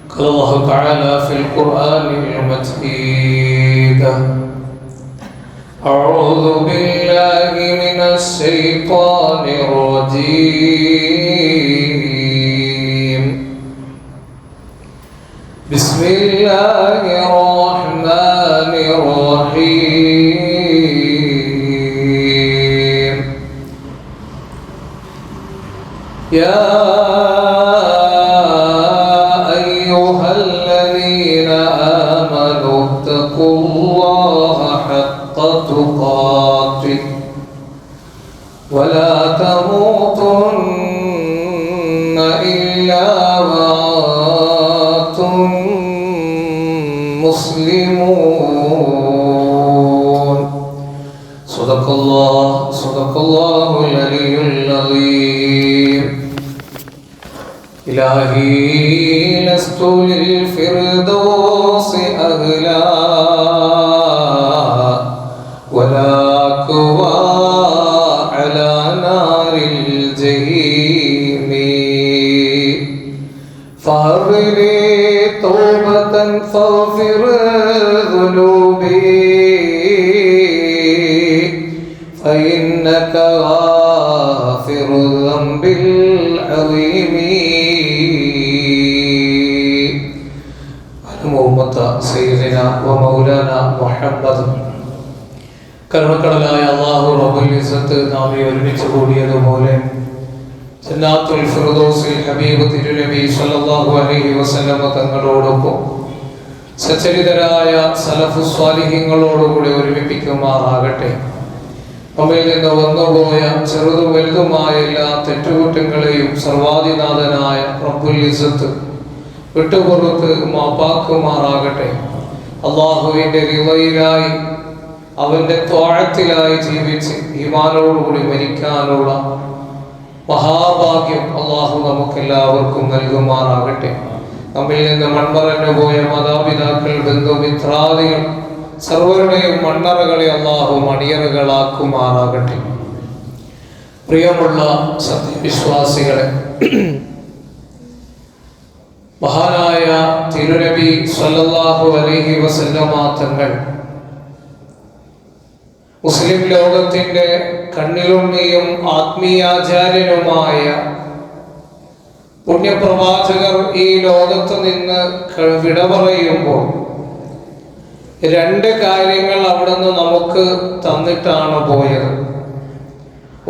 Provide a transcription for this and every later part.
قال الله تعالى في القرآن المجيد: أعوذ بالله من الشيطان الرجيم. بسم الله الرحمن الرحيم. يا أيها الذين آمنوا اتقوا الله حق تقاته ولا تموتن إلا وأنتم مسلمون. صدق الله العلي العظيم. إلهي لست للفردوس أهلا ولا أقوى على نار الجحيم، فهب لي توبة فاغفر ذنوبي فإنك غافر الذنب العظيم. സയ്യിദനാ വമൗലാനാ മുഹമ്മദ്. കരുണക്കടലായ അല്ലാഹു റബ്ബുൽ ഇസ്സത്ത് നാം ഒരുമിച്ച് കൂടിയതുപോലെ ജന്നാത്തുൽ ഫിർദൗസിൽ ഹബീബ് തിരുനബി സല്ലല്ലാഹു അലൈഹി വസല്ലമ തങ്ങളോടൊപ്പം സച്ചരിതരായ സലഫു സ്വാലിഹീങ്ങളോടുകൂടി ഒരുമിപ്പിക്കുമാറാകട്ടെ. നമ്മിൽ നിന്ന് വന്നുപോയ ചെറുതും വലുതുമായ എല്ലാ തെറ്റുകുറ്റങ്ങളെയും സർവാധിനാഥനായ റബ്ബുൽ ഇസ്സത്ത് വിട്ടുപുറത്ത് മാപ്പാക്കുമാറാകട്ടെ. അള്ളാഹുവിൻ്റെ റിളയിലായി അവൻ്റെ ത്വാഅത്തിലായി ജീവിച്ച് ഈമാനോടുകൂടി മരിക്കാനുള്ള മഹാഭാഗ്യം അള്ളാഹു നമുക്കെല്ലാവർക്കും നൽകുമാറാകട്ടെ. നമ്മിൽ നിന്ന് മൺമറഞ്ഞു പോയ മാതാപിതാക്കൾ, ബന്ധുമിത്രാദികൾ സർവരുടെയും മണ്ണറകളെ അള്ളാഹു മണിയറകളാക്കുമാറാകട്ടെ. പ്രിയമുള്ള സത്യവിശ്വാസികളെ, മഹാനായ തിരുനബി സല്ലല്ലാഹു അലൈഹി വസല്ലമ തങ്ങൾ മുസ്ലിം ലോകത്തിന്റെ കണ്ണിലുണ്ണിയും ആത്മീയാചാര്യനുമായ പുണ്യപ്രവാചകർ ഈ ലോകത്ത് നിന്ന് വിട പറയുമ്പോൾ രണ്ട് കാര്യങ്ങൾ അവിടുന്ന് നമുക്ക് തന്നിട്ടാണ് പോയത്.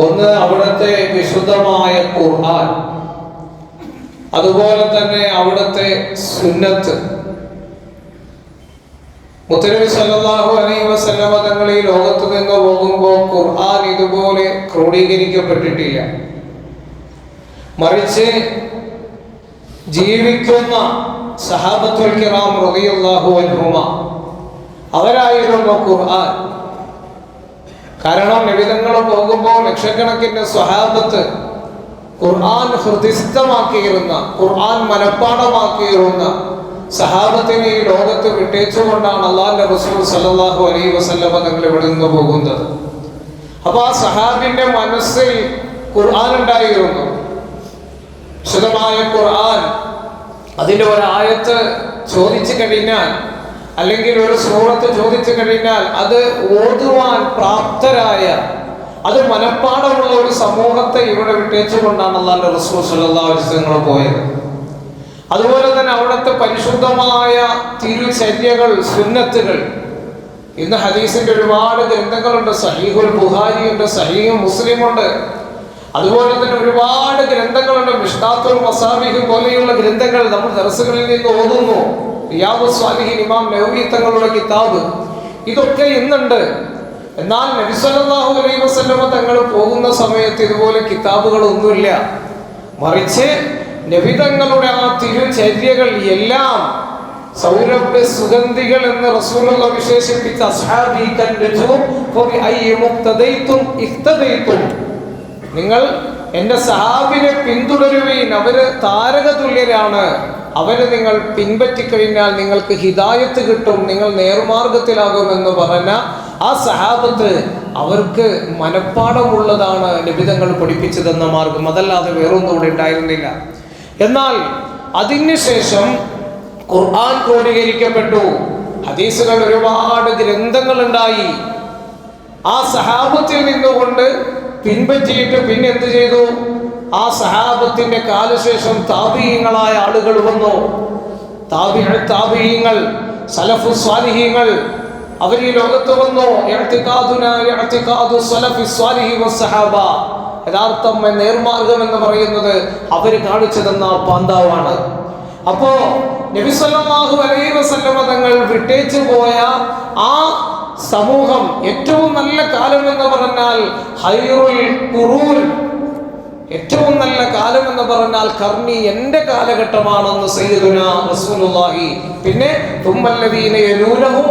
ഒന്ന് അവിടുത്തെ വിശുദ്ധമായ ഖുർആൻ, അതുപോലെ തന്നെ അവിടുത്തെ സുന്നത്ത്. മുത്തനബി സല്ലല്ലാഹു അലൈഹി വസല്ലമ തങ്ങൾ ഈ ലോകത്ത് നിന്ന് പോകുമ്പോൾ ഖുർആൻ ഇതുപോലെ ക്രോഡീകരിക്കപ്പെട്ടിട്ടില്ല. മറിച്ച് ജീവിക്കുന്ന സഹാബത്തുൽ കിറാം റളിയല്ലാഹു അൻഹുമ അവരായിരുന്നു ഖുർആൻ. കാരണം നബിതങ്ങൾ പോകുമ്പോൾ ലക്ഷക്കണക്കിന് സ്വഹാബത്ത് ഖുർആൻ ഹൃദിസ്ഥമാക്കിയിരുന്ന, ഖുർആൻ മനഃപ്പാഠമാക്കിയിരുന്ന സഹാബത്തിനെ ഈ ലോകത്ത് വിട്ടേച്ചുകൊണ്ടാണ് അല്ലാഹുവിന്റെ റസൂൽ സല്ലല്ലാഹു അലൈഹി വസല്ലമ തങ്ങൾ ഇവിടെ നിന്ന് പോകുന്നത്. അപ്പൊ ആ സഹാബിന്റെ മനസ്സിൽ ഖുർആൻ ഉണ്ടായിരുന്നു. വിശുദ്ധമായ ഖുർആൻ, അതിന്റെ ഒരായത്ത് ചോദിച്ചു കഴിഞ്ഞാൽ, അല്ലെങ്കിൽ ഒരു സൂറത്ത് ചോദിച്ചു കഴിഞ്ഞാൽ അത് ഓതുവാൻ പ്രാപ്തരായ, അത് മനഃപ്പാഠമുള്ള ഒരു സമൂഹത്തെ ഇവിടെ വിട്ടേച്ചുകൊണ്ടാണ് അല്ലാഹുവിന്റെ റസൂൽ സല്ലല്ലാഹു അലൈഹി വസല്ലം പോയത്. അതുപോലെ തന്നെ അവിടുത്തെ പരിശുദ്ധമായ തിരുചര്യകൾ, സുന്നത്തുകൾ. ഇന്ന് ഹദീസിന്റെ ഒരുപാട് ഗ്രന്ഥങ്ങളുണ്ട്. സഹീഹുൽ ബുഖാരി ഉണ്ട്, സഹീഹ് മുസ്ലിം ഉണ്ട്. അതുപോലെ തന്നെ ഒരുപാട് ഗ്രന്ഥങ്ങളുണ്ട്. മിഷ്കാത്തുൽ മസാബിഹ് പോലെയുള്ള ഗ്രന്ഥങ്ങൾ നമ്മൾ ദർസുകളിൽ നിന്ന് ഓതുന്നു. റിയാദുസ് സ്വാലിഹീൻ, ഇമാം നവവി തങ്ങളുടെ കിതാബ്, ഇതൊക്കെ ഇന്നുണ്ട്. എന്നാൽ നബി സല്ലല്ലാഹു അലൈഹി വസല്ലമ തങ്ങൾ പോകുന്ന സമയത്ത് ഇതുപോലെ കിതാബുകളൊന്നുമില്ല. മറിച്ച് നബി തങ്ങളുടെ ആ തിരുചര്യകൾ എല്ലാം സൗരഭ്യ സുഗന്ധികൾ എന്ന് റസൂലുള്ളാഹി വിശേഷിപ്പിച്ച അസ്ഹാബി കൻജും ഫബിഅയ്യി മുഖ്തദൈതും ഇഖ്തദൈതും, നിങ്ങൾ എൻ്റെ സഹാബിനെ പിന്തുടരുവീൻ, അവര് താരകതുല്യരാണ്, അവരെ നിങ്ങൾ പിൻപറ്റിക്കഴിഞ്ഞാൽ നിങ്ങൾക്ക് ഹിദായത്ത് കിട്ടും, നിങ്ങൾ നേർമാർഗത്തിലാകുമെന്ന് പറഞ്ഞ ആ സഹാബത്ത് അവർക്ക് മനഃപ്പാഠമുള്ളതാണ് നബിതങ്ങൾ പഠിപ്പിച്ചതെന്ന മാർഗം, അതല്ലാതെ വേറൊന്നും ഇവിടെ ഉണ്ടായിരുന്നില്ല. എന്നാൽ അതിനുശേഷം ഖുർആൻ ക്രോഡീകരിക്കപ്പെട്ടു, ഹദീസുകൾ ഒരുപാട് ഗ്രന്ഥങ്ങൾ ഉണ്ടായി. ആ സഹാബത്തിൽ നിന്നുകൊണ്ട് പിൻപറ്റിയിട്ട് പിന്നെ എന്ത് ചെയ്തു? ആ സഹാബത്തിന്റെ കാലശേഷം താബിഈങ്ങളായ ആളുകൾ വന്നു. താബിഈങ്ങൾ, സലഫു സ്വാലിഹീങ്ങൾ അവർ ഈ ലോകത്ത് വന്നു. യഥാർത്ഥം നേർമാർഗം എന്ന് പറയുന്നത് അവർ കാണിച്ചു തന്ന പാന്താവാണ്. അപ്പോ നബി സല്ലല്ലാഹു അലൈഹി വസല്ലമ തങ്ങൾ വിട്ടേച്ചു പോയ ആ സമൂഹം ഏറ്റവും നല്ല കാലം എന്ന് പറഞ്ഞാൽ ഖൈറുൽ ഖുറൂൻ, ഏറ്റവും നല്ല കാലം എന്ന് പറഞ്ഞാൽ കർണി, എൻ്റെ കാലഘട്ടമാണെന്ന് സയ്യിദുനാ റസൂലുള്ളാഹി. പിന്നെ തുമ്മല്ലദീന യലൂനഹും,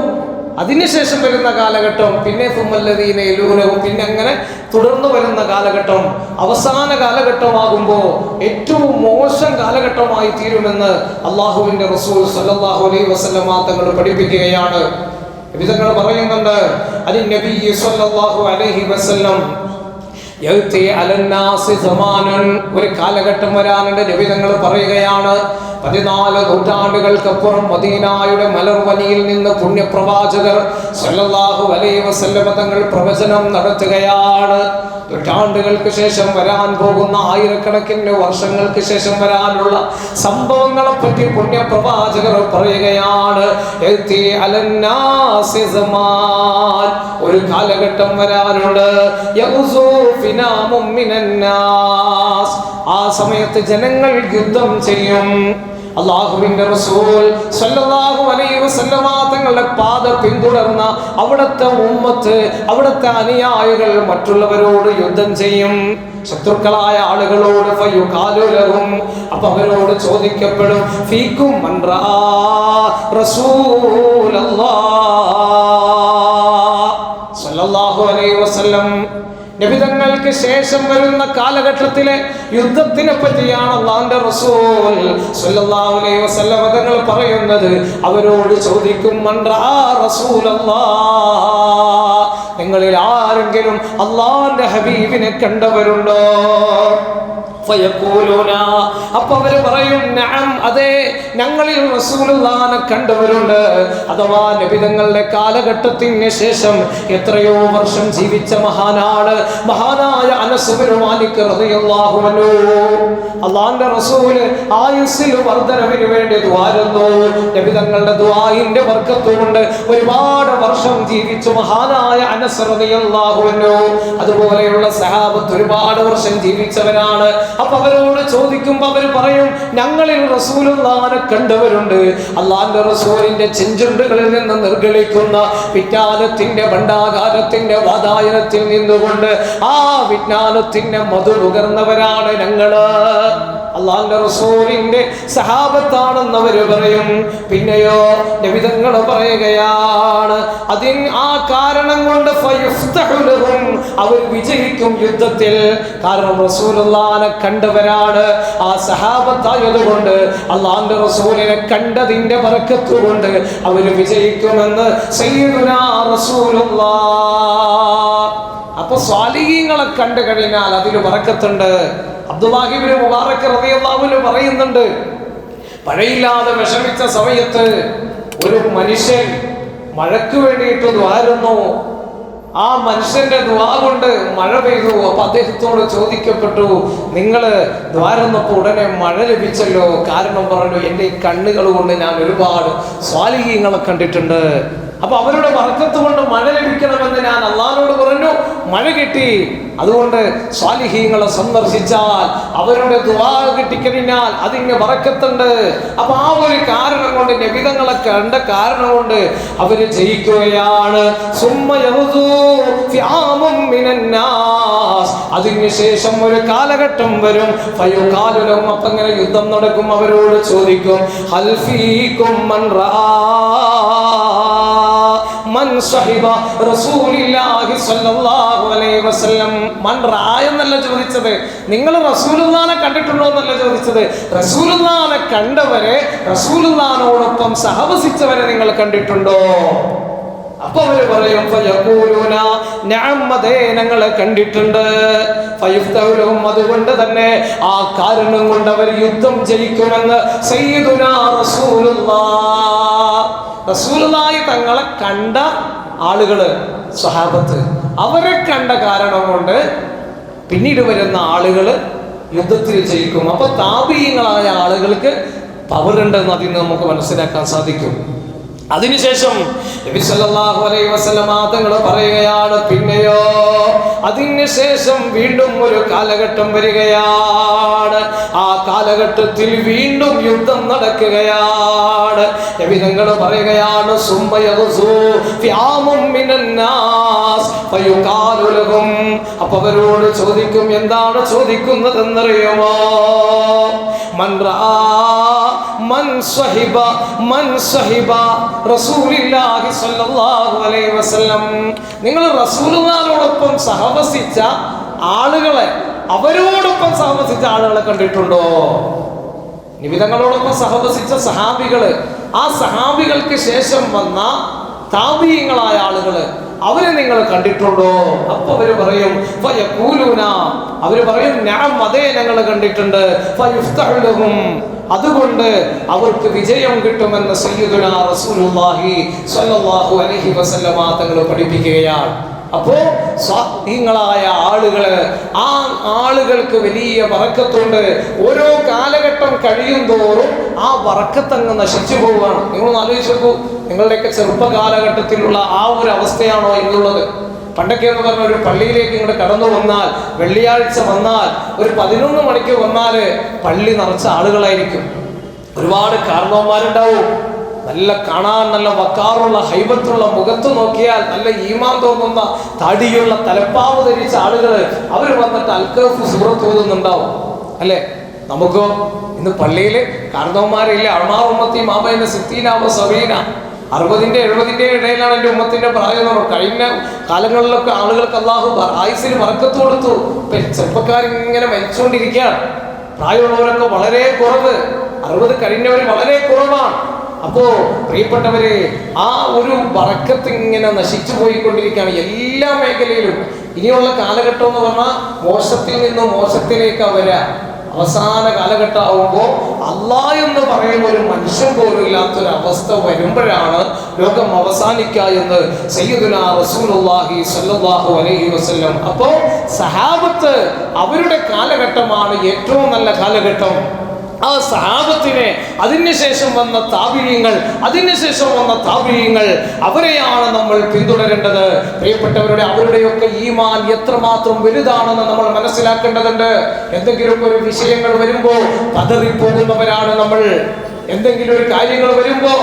അതിനുശേഷം വരുന്ന കാലഘട്ടം, പിന്നെ തുമ്മല്ലദീന യലൂനഹും, പിന്നെ അങ്ങനെ തുടർന്ന് വരുന്ന കാലഘട്ടം അവസാന കാലഘട്ടമാകുമ്പോൾ ഏറ്റവും മോശം കാലഘട്ടമായി തീരുമെന്ന് അള്ളാഹുവിൻ്റെ റസൂൽ സല്ലല്ലാഹു അലൈഹി വസല്ലമ തങ്ങൾ പഠിപ്പിക്കുകയാണ്. വിധങ്ങൾ പറയുന്നുണ്ട്, അലി നബി സല്ലല്ലാഹു അലൈഹി വസല്ലം ഒരു കാലഘട്ടം വരാനുണ്ട്. നബിതങ്ങൾ പറയുകയാണ്, 14 നൂറ്റാണ്ടുകൾക്കപ്പുറം മദീനായുടെ മലർവനിയിൽ നിന്ന് പുണ്യപ്രവാചകർ സല്ലല്ലാഹു അലൈഹി വസല്ലമ തങ്ങൾ പ്രവചനം നടത്തുകയാണ്. നൂറ്റാണ്ടുകൾക്ക് ശേഷം വരാൻ പോകുന്ന, ആയിരക്കണക്കിന് വർഷങ്ങൾക്ക് ശേഷം വരാനുള്ള സംഭവങ്ങളെ പറ്റി പുണ്യപ്രവാചകർ പറയുകയാണ്. ഒരു കാലഘട്ടം വരാനുണ്ട്, ആ സമയത്ത് ജനങ്ങൾ യുദ്ധം ചെയ്യും. അല്ലാഹുവിന്റെ റസൂൽ സല്ലല്ലാഹു അലൈഹി വസല്ലമ തങ്ങളുടെ പാത പിന്തുടർന്ന അവിടുത്തെ ഉമ്മത്ത്, അവിടുത്തെ അനുയായികൾ മറ്റുള്ളവരോട് യുദ്ധം ചെയ്യും, ശത്രുക്കളായ ആളുകളോട്. ഫയുഖാലുലഹും, അപ്പൊ അവരോട് ചോദിക്കപ്പെടും, ഫീക്കും മൻ റആ റസൂലല്ലാഹ് സല്ലല്ലാഹു അലൈഹി വസല്ലം. നബിതങ്ങൾക്ക് ശേഷം വരുന്ന കാലഘട്ടത്തിലെ യുദ്ധത്തിനെ പറ്റിയാണ് അല്ലാഹുവിന്റെ റസൂൽ സല്ലല്ലാഹു അലൈഹി വസല്ലം തങ്ങൾ പറയുന്നത്. അവരോട് ചോദിക്കും, മൻ റആ റസൂലല്ലാഹ്, നിങ്ങളിൽ ആരെങ്കിലും അല്ലാഹുവിന്റെ ഹബീബിനെ കണ്ടവരുണ്ടോ? അപ്പൊ അവര് പറയും, നഅം, അതെ, ഞങ്ങളിൽ റസൂലുള്ളാഹിനെ കണ്ടവരുണ്ട്. അഥവാ നബിതങ്ങളുടെ കാലഘട്ടത്തിന് ശേഷം എത്രയോ വർഷം ജീവിച്ച മഹാനാണ് മഹാനായ അനസ് ഇബ്നു മാലിക് റളിയല്ലാഹു അൻഹു. അല്ലാഹുവിന്റെ റസൂൽ ആയുസ്സിൽ വർദ്ധനവിന് വേണ്ടി ദുആരുന്നു. നബിതങ്ങളുടെ ദുആഇന്റെ ബർക്കത്ത് കൊണ്ട് ഒരുപാട് വർഷം ജീവിച്ച മഹാനായ അനസ് റളിയല്ലാഹു അൻഹു, അതുപോലെയുള്ള സഹാബത്ത് ഒരുപാട് വർഷം ജീവിച്ചവരാണ്. അപ്പൊ അവരോട് ചോദിക്കുമ്പോൾ അവർ പറയും, ഞങ്ങളിൽ റസൂലുള്ളാഹിനെ കണ്ടവരുണ്ട്. അല്ലാഹുവിന്റെ റസൂലിന്റെ ചെഞ്ചുണ്ടുകളിൽ നിന്ന് നിർഗളിക്കുന്ന വിജ്ഞാനത്തിന്റെ ഭണ്ഡാകാരത്തിന്റെ വാതായനത്തിൽ നിന്നുകൊണ്ട് ആ വിജ്ഞാനത്തിന്റെ മധു നുകർന്നവരാണ് ഞങ്ങള്, അല്ലാഹുവിന്റെ റസൂലിന്റെ സഹാബത്താണെന്നവര് പറയും. പിന്നെയോ നബിതങ്ങൾ പറയുകയാണ്, ആ കാരണം കൊണ്ട് അവർ വിജയിക്കും യുദ്ധത്തിൽ. കാരണം റസൂലുള്ളാഹിനെ കണ്ടവരാണ്, ആ സഹാബത്തായതുകൊണ്ട് അല്ലാഹുവിന്റെ റസൂലിനെ കണ്ടതിന്റെ ബർക്കത്ത് കൊണ്ട് അവർ വിജയിക്കുമെന്ന് സയ്യിദുനാ റസൂലുള്ളാഹ്. അപ്പൊ സ്വാലിഹീങ്ങളെ കണ്ടു കഴിഞ്ഞാൽ അതിന് ബർക്കത്തുണ്ട്. അബ്ദുല്ലാഹി ഇബ്നു മുബാറക് റളിയല്ലാഹു അൻഹു പറയുന്നുണ്ട്, മഴയില്ലാതെ വിഷമിച്ച സമയത്ത് ഒരു മനുഷ്യൻ മഴയ്ക്ക് വേണ്ടിയിട്ട് ദ്വാരുന്നു. ആ മനുഷ്യന്റെ ദ്വാ കൊണ്ട് മഴ പെയ്തു. അപ്പൊ അദ്ദേഹത്തോട് ചോദിക്കപ്പെട്ടു, നിങ്ങള് ദ്വാരുന്നപ്പോ ഉടനെ മഴ ലഭിച്ചല്ലോ? കാരണം പറഞ്ഞു, എൻ്റെ ഈ കണ്ണുകൾ കൊണ്ട് ഞാൻ ഒരുപാട് സ്വാലിഹീങ്ങളെ കണ്ടിട്ടുണ്ട്. അപ്പൊ അവരുടെ ബർക്കത്ത് കൊണ്ട് മഴ ലഭിക്കണമെന്ന് ഞാൻ അല്ലാഹുവോട് പറഞ്ഞു, മഴ കിട്ടി. അതുകൊണ്ട് സ്വാലിഹീങ്ങളെ സന്ദർശിച്ചാൽ അവരുടെ ദുആ കിട്ടിക്കഴിഞ്ഞാൽ അതിന് ബർക്കത്തുണ്ട്. അപ്പൊ ആ ഒരു കാരണം കൊണ്ട്, നബിതങ്ങളെ കണ്ട കാരണം കൊണ്ട് അവര് ജയിക്കുകയാണ്. അതിനുശേഷം ഒരു കാലഘട്ടം വരും, അപ്പൊ ഇങ്ങനെ യുദ്ധം നടക്കും. അവരോട് ചോദിക്കും, ഹൽ ഫീകും മൻ റആ മൻ സഹിബ റസൂലില്ലാഹി സ്വല്ലല്ലാഹു അലൈഹി വസല്ലം. മൻ റആ എന്നല്ല ചോദിച്ചത്, നിങ്ങൾ റസൂലുള്ളാഹിനെ കണ്ടിട്ടുണ്ടോ എന്നല്ല ചോദിച്ചത്. റസൂലുള്ളാഹിനെ കണ്ടവരെ, റസൂലുള്ളാഹിനോടൊപ്പം സഹവസിച്ചവരെ നിങ്ങൾ കണ്ടിട്ടുണ്ടോ? അപ്പൊ അവര് പറയും ഫയഖൂലൂന നഅം, അതേ ഞങ്ങളെ കണ്ടിട്ടുണ്ട്. ഫയുഫ്തഹു ലഹും, അതുകൊണ്ട് തന്നെ ആ കാരണം കൊണ്ട് അവർ യുദ്ധം ജയിക്കുമെന്ന് സയ്യിദുനാ റസൂലുള്ളാഹി തങ്ങളെ കണ്ട ആളുകള്, സ്വഹാബത്ത്, അവരെ കണ്ട കാരണം കൊണ്ട് പിന്നീട് വരുന്ന ആളുകള് യുദ്ധത്തിൽ ജയിക്കും. അപ്പൊ താബീയങ്ങളായ ആളുകൾക്ക് പവർ ഉണ്ടെന്ന് അതിൽ നിന്ന് നമുക്ക് മനസ്സിലാക്കാൻ സാധിക്കും. അതിനുശേഷം നബി സല്ലല്ലാഹു അലൈഹി വസല്ലമ തങ്ങൾ പറയുകയാണ്, പിന്നെയോ അതിനുശേഷം വീണ്ടും ഒരു കാലഘട്ടം വരികയാണ്. ആ കാലഘട്ടത്തിൽ വീണ്ടും യുദ്ധം നടക്കുകയാണ്. നബി തങ്ങൾ പറയുകയാണ്, സുമ്മ യഗ്സു ഫിആമും മിനന്നാസ് ഫയുഖാലു ലഹും. അപ്പോൾ അവരോട് ചോദിക്കും, എന്താണ് ചോദിക്കുന്നതെന്നറിയുമോ? മൻ റആ മൻ സ്വഹിബ റസൂലുള്ളാഹി സ്വല്ലല്ലാഹു അലൈഹി വസല്ലം. നിങ്ങൾ റസൂലുള്ളാഹിയോടൊപ്പം സഹവസിച്ച ആളുകളെ, അവരോടൊപ്പം സഹവസിച്ച ആളുകളെ കണ്ടിട്ടുണ്ടോ? നിബിതങ്ങളോടൊപ്പം സഹവസിച്ച സഹാബികള്, ആ സഹാബികൾക്ക് ശേഷം വന്ന താബീയങ്ങളായ ആളുകള്, അവരെ നിങ്ങൾ കണ്ടിട്ടുണ്ടോ? അപ്പൊ അവര് പറയും ഫയഖൂലൂന, അവര് പറയും നഅം, അതേ ഞങ്ങൾ കണ്ടിട്ടുണ്ട്. ഫയുഫ്തഹു ലഹും, അതുകൊണ്ട് അവർക്ക് വിജയം കിട്ടുമെന്ന് സയ്യിദുനാ റസൂലുള്ളാഹി സ്വല്ലല്ലാഹു അലൈഹി വസല്ലമ തങ്ങൾ പഠിപ്പിക്കുകയാണ്. അപ്പോ സ്വാധീനങ്ങളായ ആളുകള്, ആ ആളുകൾക്ക് വലിയ ബറക്കത്തുണ്ട്. ഓരോ കാലഘട്ടം കഴിയും തോറും ആ ബറക്കത്തങ്ങ് നശിച്ചു പോവുകയാണ്. നിങ്ങളൊന്ന് ആലോചിച്ച് നോക്കൂ, നിങ്ങളുടെയൊക്കെ ചെറുപ്പ കാലഘട്ടത്തിലുള്ള ആ ഒരു അവസ്ഥയാണോ ഇന്നുള്ളത്? പണ്ടൊക്കെ എന്ന് പറഞ്ഞ ഒരു പള്ളിയിലേക്ക് ഇങ്ങോട്ട് കടന്നു വന്നാൽ, വെള്ളിയാഴ്ച വന്നാൽ, ഒരു 11 മണിക്ക് വന്നാൽ പള്ളി നിറച്ച ആളുകളായിരിക്കും. ഒരുപാട് കാരണവന്മാരുണ്ടാവും. നല്ല കാണാൻ നല്ല വക്കാറുള്ള ഹൈബത്തുള്ള മുഖത്ത് നോക്കിയാൽ നല്ല ഈമാൻ തോന്നുന്ന തടിയുള്ള തലപ്പാവ് ധരിച്ച ആളുകൾ, അവർ വന്നിട്ട് അൽക്കഫ് സൂറത്ത് ഓതുന്നുണ്ടാവും അല്ലേ? നമുക്കോ ഇന്ന് പള്ളിയിൽ കാരണവന്മാരില്ല. അർമാ ഉമ്മത്തി മാബൈന സിത്തീന വ സബീന, 60-ന്റെ 70-ന്റെ ഇടയിലാണ് എൻ്റെ ഉമ്മത്തിന്റെ പ്രായം എന്ന് പറഞ്ഞു. കഴിഞ്ഞ കാലങ്ങളിലൊക്കെ ആളുകൾക്ക് അള്ളാഹു ആയുസ്സിൽ ബർക്കത്ത് കൊടുത്തു. ചെറുപ്പക്കാരിങ്ങനെ മരിച്ചുകൊണ്ടിരിക്കുകയാണ്. പ്രായമുള്ളവരൊക്കെ വളരെ കുറവ്, 60 കഴിഞ്ഞവർ വളരെ കുറവാണ്. അപ്പോ പ്രിയപ്പെട്ടവരെ, ആ ഒരു ബറക്കത്ത് ഇങ്ങനെ നശിച്ചു പോയിക്കൊണ്ടിരിക്കുകയാണ് എല്ലാ മേഖലയിലും. ഇനിയുള്ള കാലഘട്ടം എന്ന് പറഞ്ഞാൽ മോശത്തിൽ നിന്ന് മോശത്തിലേക്ക് വരാ. അവസാന കാലഘട്ടം ആവുമ്പോൾ അല്ലാഹ് എന്ന് പറയുന്ന ഒരു മനുഷ്യൻ പോലും ഇല്ലാത്തൊരവസ്ഥ വരുമ്പോഴാണ് ലോകം അവസാനിക്കുക എന്ന് സയ്യിദുനാ റസൂലുള്ളാഹി സ്വല്ലല്ലാഹു അലൈഹി വസല്ലം. അപ്പോൾ സഹാബത്ത്, അവരുടെ കാലഘട്ടമാണ് ഏറ്റവും നല്ല കാലഘട്ടം. ആ സഹാബത്തിനെ, അതിനുശേഷം വന്ന താബീയങ്ങൾ, അവരെയാണ് നമ്മൾ പിന്തുടരേണ്ടത്. പ്രിയപ്പെട്ടവരുടെ, അവരുടെയൊക്കെ ഈമാൻ എത്രമാത്രം വലുതാണെന്ന് നമ്മൾ മനസ്സിലാക്കേണ്ടതുണ്ട്. എന്തെങ്കിലും ഒരു വിഷയങ്ങൾ വരുമ്പോൾ പതറിപ്പോകുന്നവരാണ് നമ്മൾ. എന്തെങ്കിലും ഒരു കാര്യങ്ങൾ വരുമ്പോ,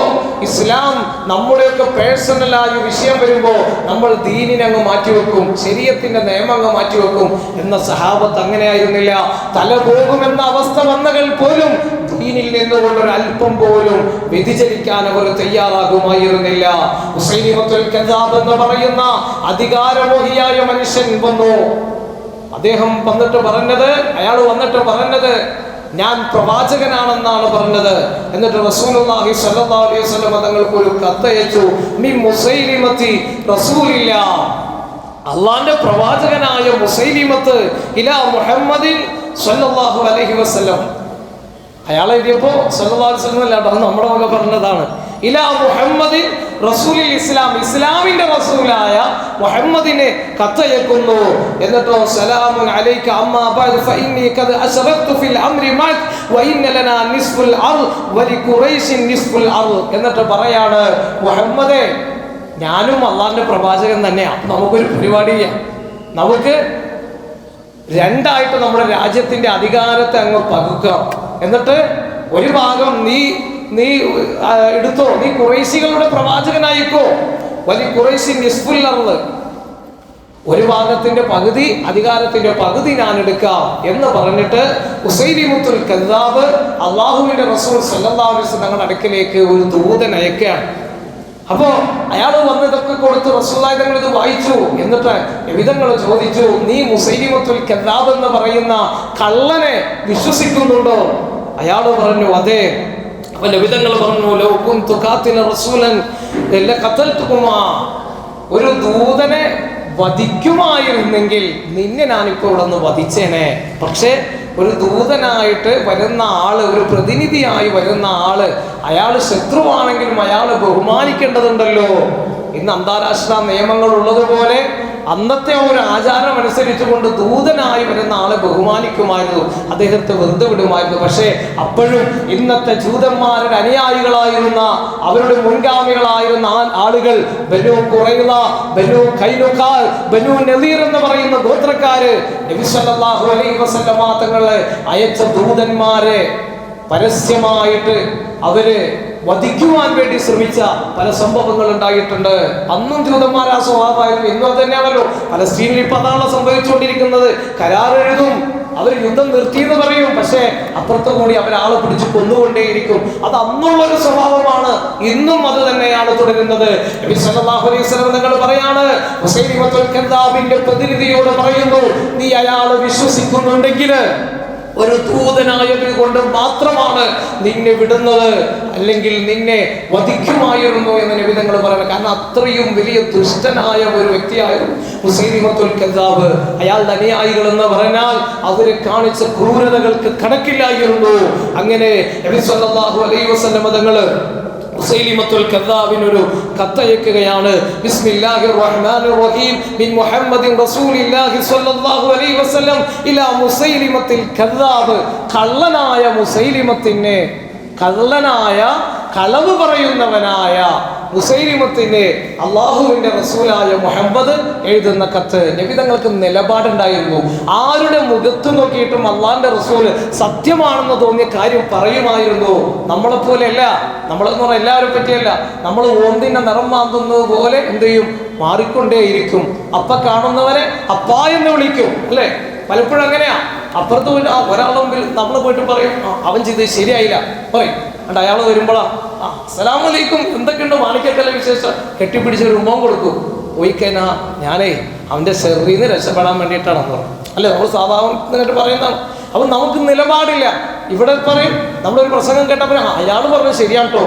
ഇസ്ലാം നമ്മുടെയൊക്കെ പേഴ്സണലായ വിഷയം വരുമ്പോ നമ്മൾ ദീനിനെ അങ്ങ് മാറ്റിവെക്കും, ശരീഅത്തിന്റെ നിയമം അങ്ങ് മാറ്റിവെക്കും. എന്ന സഹാബത്ത് അങ്ങനെയായിരുന്നില്ല. തല പോകുമെന്ന അവസ്ഥ വന്നകൾ പോലും ദീനിൽ നിന്നുകൊണ്ടൊരു അല്പം പോലും വ്യതിചലിക്കാൻ അവർ തയ്യാറാകുമായിരുന്നില്ല. മുസൈലിമത്തുൽ കദ്ദാബ് എന്ന് പറയുന്ന അധികാരമോഹിയായ മനുഷ്യൻ വന്നു. അദ്ദേഹം അയാൾ വന്നിട്ട് പറഞ്ഞത് ഞാൻ പ്രവാചകനാണെന്നാണ് പറഞ്ഞത്. എന്നിട്ട് റസൂലുള്ളാഹി സ്വല്ലല്ലാഹു അലൈഹി വസല്ലം തങ്ങൾക്ക് ഒരു കത്തയച്ചു. മിൻ മുസൈലിമത്തി റസൂലില്ലാ, അള്ളാന്റെ പ്രവാചകനായ മുസൈലിമത്ത് ഇലാ മുഹമ്മദിൻ സ്വല്ലല്ലാഹു അലൈഹി വസല്ലം. അയാൾ എഴുതിയപ്പോ സ്വല്ലല്ലാഹു അലൈഹി വസല്ലം അല്ലാട്ടോ, നമ്മുടെ വക പറഞ്ഞതാണ്. ഇലാ മുഹമ്മദിൻ റസൂലിൽ ഇസ്ലാം, ഇസ്ലാമിന്റെ റസൂലായ മുഹമ്മദിനെ കത്തയക്കുന്നു. എന്നിട്ടോ സലാമുൻ അലൈക അമ്മാ ബഅദ് ഫഇന്നി ഖദ് അശ്റഖ്തു ഫിൽ അംരി മഅക് വഇന്ന ലനാ നിസ്ഫുൽ അർദ് വലിഖുറൈശിൻ നിസ്ഫുൽ അർദ്. എന്നിട്ട് പറയാണ്, മുഹമ്മദേ, ഞാനും അള്ളാഹിന്റെ പ്രവാചകൻ തന്നെയാണ്. നമുക്കൊരു പരിപാടിയില്ല. നമുക്ക് രണ്ടായിട്ട് നമ്മുടെ രാജ്യത്തിന്റെ അധികാരത്തെ അങ്ങ് പകുക്കാം. എന്നിട്ട് ഒരു ഭാഗം നീ എടുത്തോ, നീ ഖുറൈശികളുടെ പ്രവാചകനായിക്കോ. വലിയ ഖുറൈശി നിസ്ഫുൽ അർദ്, ഒരു ഭാഗത്തിന്റെ പകുതി, അധികാരത്തിന്റെ പകുതി ഞാൻ എടുക്കാം എന്ന് പറഞ്ഞിട്ട് മുസൈലിമത്തുൽ കദ്ദാബ് അള്ളാഹുവിന്റെ റസൂൽ സല്ലല്ലാഹു അലൈഹി വസല്ലം തങ്ങളുടെ അടുക്കലേക്ക് ഒരു ദൂതൻ അയക്കുകയാണ്. അപ്പോ അയാൾ വന്ന് ഇതൊക്കെ കൊടുത്ത് റസൂലുള്ളാഹി തങ്ങൾ ഇത് വായിച്ചു. എന്നിട്ട് നബിതങ്ങൾ ചോദിച്ചു, നീ മുസൈലിമത്തുൽ കദ്ദാബ് എന്ന് പറയുന്ന കള്ളനെ വിശ്വസിക്കുന്നുണ്ടോ? അയാൾ പറഞ്ഞു, അതെ. അപ്പൊ നബിതങ്ങൾ പറഞ്ഞു, ലൗ കുന്തു ഖാതില റസൂലൻ ലഖതൽതുകുമാ, ഒരു ദൂതനെ വധിക്കുമായിരുന്നെങ്കിൽ നിന്നെ ഞാനിപ്പോൾ ഇവിടെ നിന്ന് വധിച്ചേനെ. പക്ഷേ ഒരു ദൂതനായിട്ട് വരുന്ന ആള്, ഒരു പ്രതിനിധിയായി വരുന്ന ആള്, അയാൾ ശത്രുവാണെങ്കിലും അയാൾ ബഹുമാനിക്കേണ്ടതുണ്ടല്ലോ. ഇന്ന് അന്താരാഷ്ട്ര നിയമങ്ങൾ ഉള്ളതുപോലെ അന്നത്തെ ഒരു ആചാരം അനുസരിച്ചുകൊണ്ട് ദൂതനായി വരുന്ന ആളെ ബഹുമാനിക്കുമായിരുന്നു, അദ്ദേഹത്തെ വെറുതെ വിടുമായിരുന്നു. പക്ഷേ അപ്പോഴും ഇന്നത്തെ ജൂതന്മാരുടെ അനുയായികളായിരുന്ന, അവരുടെ മുൻഗാമികളായിരുന്ന ആളുകൾ, ബനൂ ഖുറൈള, ബനൂ ഖൈനുഖാ, ബനൂ നദീർ എന്ന് പറയുന്ന ഗോത്രക്കാര് നബി സല്ലല്ലാഹു അലൈഹി വസല്ലമ തങ്ങളെ അയച്ച ദൂതന്മാരെ പരസ്യമായിട്ട് അവര് വധിക്കുവാൻ വേണ്ടി ശ്രമിച്ച പല സംഭവങ്ങൾ ഉണ്ടായിട്ടുണ്ട്. അന്നും ജൂതന്മാർ ആ സ്വഭാവമായിരുന്നു, ഇന്നും അത് തന്നെയാണല്ലോ. പലസ്തീനിൽ ഇപ്പൊ അതാണ് സംഭവിച്ചുകൊണ്ടിരിക്കുന്നത്. കരാറെഴുതും, അവർ യുദ്ധം നിർത്തിയെന്ന് പറയും, പക്ഷേ അപ്പുറത്ത് കൂടി അവരാളെ പിടിച്ച് കൊന്നുകൊണ്ടേയിരിക്കും. അത് അന്നുള്ളൊരു സ്വഭാവമാണ്, ഇന്നും അത് തന്നെയാണ് തുടരുന്നത്. നബി സല്ലല്ലാഹു അലൈഹി വസല്ലം നിങ്ങൾ പറയാണ്, മുസൈലിമത്തുൽ കദ്ദാബിന്റെ പ്രതിനിധിയോട് പറയുന്നു, നീ അയാളെ വിശ്വസിക്കുന്നുണ്ടെങ്കിൽ ഒരു ദൂതനായത് കൊണ്ട് മാത്രമാണ് നിന്നെ വിടുന്നത്, അല്ലെങ്കിൽ നിന്നെ വധിക്കുമായിരുന്നു എന്ന് നബി തങ്ങൾ പറയുന്നത്. കാരണം അത്രയും വലിയ ദുഷ്ടനായ ഒരു വ്യക്തിയായിരുന്നു മുസൈലിമത്തുൽ കദ്ദാബ്. അയാളുടെ അനുയായികൾ എന്ന് പറഞ്ഞാൽ അവരെ കാണിച്ച ക്രൂരതകൾക്ക് കണക്കില്ലായിരുന്നു. അങ്ങനെ നബി സല്ലല്ലാഹു അലൈഹി വസല്ലം തങ്ങൾ മുസൈലിമത്തുൽ കദ്ദാബിനൊരു കത്തയക്കുകയാണ്. ബിസ്മില്ലാഹിർ റഹ്മാനിർ റഹീം മിൻ മുഹമ്മദിൻ റസൂലില്ലാഹി സ്വല്ലല്ലാഹു അലൈഹി വസല്ലം ഇലാ മുസൈലിമത്തുൽ കദ്ദാബ്. കള്ളനായ മുസൈലിമത്തിനെ, കള്ളനായ കളവ് പറയുന്നവനായ മുസൈലിമത്തിന് അള്ളാഹുവിന്റെ റസൂലായ മുഹമ്മദ് എഴുതുന്ന കത്ത്. നബി തങ്ങൾക്ക് നിലപാടുണ്ടായിരുന്നു. ആരുടെ മുഖത്ത് നോക്കിയിട്ടും അള്ളാഹിന്റെ റസൂൽ സത്യമാണെന്ന് തോന്നിയ കാര്യം പറയുമായിരുന്നു. നമ്മളെപ്പോലെയല്ല, നമ്മളെന്ന് പറഞ്ഞാൽ എല്ലാവരെ പറ്റിയല്ല. നമ്മൾ ഓന്തിന്റെ നിറം മാന്തുന്നത് പോലെ എന്ത് ചെയ്യും, മാറിക്കൊണ്ടേയിരിക്കും. അപ്പ കാണുന്നവരെ അപ്പാ എന്ന് വിളിക്കും, അല്ലേ? പലപ്പോഴും അങ്ങനെയാ. അപ്പുറത്ത് പോയിട്ട് ഒരാളുടെ മുമ്പിൽ നമ്മൾ പോയിട്ട് പറയും, അവൻ ചെയ്തത് ശരിയായില്ല പറയും. അണ്ട് അയാൾ വരുമ്പോഴാ അസ്സലാമു അലൈക്കും, എന്തൊക്കെയുണ്ട് മാണിക്കക്കല്ല വിശേഷം, കെട്ടിപ്പിടിച്ച് ഒരു ഉമ്മം കൊടുക്കും. പോയിക്കഴിഞ്ഞാ ഞാനേ അവൻ്റെ ഷെറിൽ നിന്ന് രക്ഷപ്പെടാൻ വേണ്ടിയിട്ടാണെന്ന് പറയും, അല്ലെ? നമ്മൾ സാധാരണ പറയുന്നതാണ്. അപ്പം നമുക്ക് നിലപാടില്ല. ഇവിടെ പറയും, നമ്മളൊരു പ്രസംഗം കേട്ടപ്പോൾ അയാൾ പറഞ്ഞത് ശരിയാണ് കേട്ടോ,